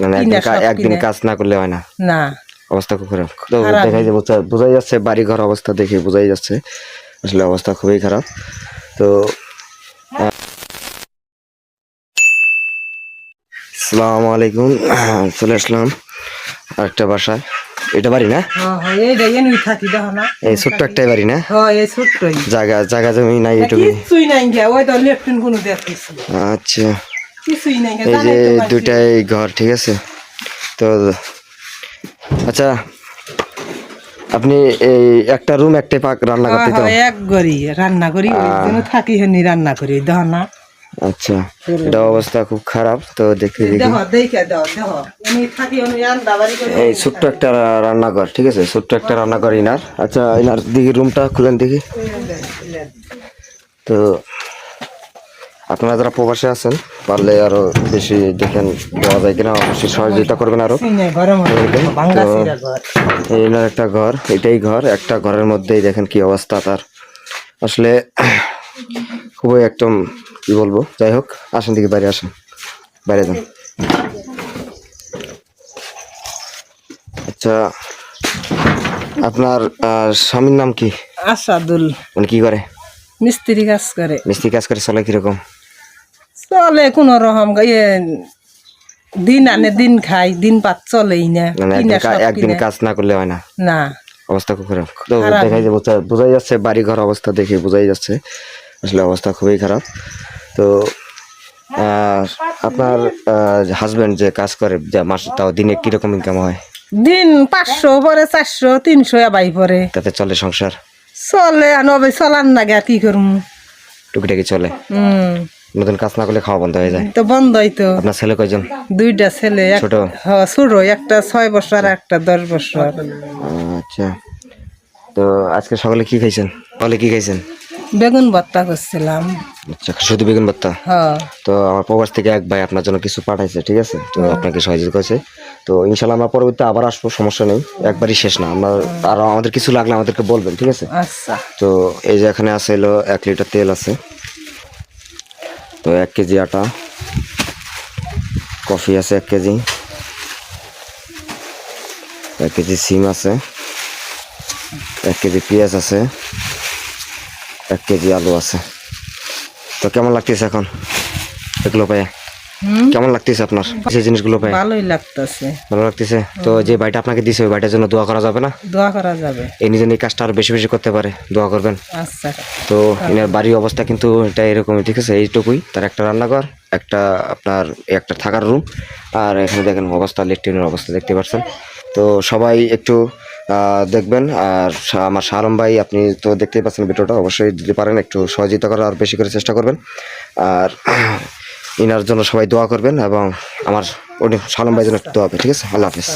মানে একদিন কাজ না করলে হয় না। না, অবস্থা খুব খারাপ। তো দেখাই যে বোঝাই যাচ্ছে, বাড়ি ঘর অবস্থা দেখে বোঝাই যাচ্ছে আসলে অবস্থা খুবই খারাপ। তো আসসালামু আলাইকুম, চলে আসলাম আরেকটা বাসায়। এটা বাড়ি না? এই ছোট্ট একটাই বাড়ি না? জায়গা জমি নাই এটুকু। আচ্ছা, এই যে দুইটাই ঘর, ঠিক আছে। তো আচ্ছা, আপনি এই একটা রুম একটাই পাক রান্না করতে তো? এক ঘরই রান্না করি, থাকি হেনি রান্না করি না। আচ্ছা, এটা অবস্থা খুব খারাপ। তো দেখতে এই ছোট্ট একটা রান্নাঘর, ঠিক আছে, ছোট্ট একটা রান্নাঘর ইনার। আচ্ছা, ইনার দিকে রুমটা খুলেন দেখি। তো আপনারা যারা প্রবাসে আছেন পারলে আরো বেশি দেখেন দেওয়া যায় কিনা, অবশ্যই সহযোগিতা করবেন আরো। এনার একটা ঘর, এটাই ঘর, একটা ঘরের মধ্যেই দেখেন কি অবস্থা তার। আসলে খুবই একদম কি বলবো। যাই হোক, আসেন দিকে, বাইরে আসেন, বাইরে যান। আচ্ছা, আপনার স্বামীর নাম কি? আসাদুল। উনি কি করে? মিস্ত্রি কাজ করে। মিস্ত্রি কাজ করে। চলে কিরকম? চলে কোন রকম, দিন আনে দিন খাই, দিন পাত চলেই না। মানে একদিন কাজ না করলে হয় না। না, অবস্থা খুব খারাপ। তো দেখাই যে বোঝাই যাচ্ছে, বাড়ি ঘর অবস্থা দেখে বোঝাই যাচ্ছে আসলে অবস্থা খুবই খারাপ। তো আপনার হাজবেন্ড যে কাজ করে, যা মাস, তাও দিনে কিরকম ইনকাম হয়? দিন 500 পরে, 400, 300 এবাই পরে। তাতে চলে সংসার? চলে নবে, চলার না গে কি করুম, টুকিটাকি চলে। নতুন কাজ না করলে খাওয়া বন্ধ হয়ে যায়। তো বন্ধই তো। আপনার ছেলে কয়জন? 2টা ছেলে। ছোট? ছোট, একটা 6 বছর, একটা 10 বছর। আচ্ছা, তো আজকে সকালে কি খাইছেন? সকালে কি খাইছেন? বেগুন ভর্তা করছিলাম। আচ্ছা, শুধু বেগুন ভর্তা? হ্যাঁ। তো আমার প্রবাস থেকে এক ভাই আপনার জন্য কিছু পাঠাইছে, ঠিক আছে, তো আপনাকে সহযোগিতা করেছে। তো ইনশাল্লাহ আমরা পরবর্তীতে আবার আসবো, সমস্যা নেই, একবারই শেষ না। আমরা আরো আমাদের কিছু লাগলে আমাদেরকে বলবেন, ঠিক আছে? আচ্ছা। তো এই যে এখানে আছে হলো 1 লিটার তেল আছে, তো 1 কেজি আটা, কফি আছে 1 কেজি, 1 কেজি সিম আছে, 1 কেজি পেঁয়াজ আছে, 1 কেজি আলু আছে। তো কেমন লাগতেছে এখন এগুলো পেয়ে? কেমন লাগতেছে আপনার সেই জিনিসগুলো পেয়ে? ভালোই লাগতেছে। ভালো লাগতেছে। তো যে ভাইটা আপনাকে দিছে, ওই ভাইটার জন্য দোয়া করা যাবে না? দোয়া করা যাবে। এই নিজের এই কাজটা আরো বেশি বেশি করতে পারে, দোয়া করবেন। আচ্ছা। তো এনার বাড়ির অবস্থা কিন্তু এটা এরকমই, ঠিক আছে, এইটুকুই। তার একটা রান্নাঘর, একটা আপনার একটা থাকার রুম, আর এখানে দেখেন অবস্থা, লেট্রিনের অবস্থা দেখতে পাচ্ছেন। তো সবাই একটু দেখবেন। আর আমার শালম ভাই, আপনি তো দেখতেই পাচ্ছেন ভিডিওটা, অবশ্যই যদি পারেন একটু সহযোগিতা করার আর বেশি করে চেষ্টা করবেন। আর ইনার জন্য সবাই দোয়া করবেন, এবং আমার শালম ভাই জন্য একটু দোয়া হবে, ঠিক আছে? আল্লাহ হাফিজ।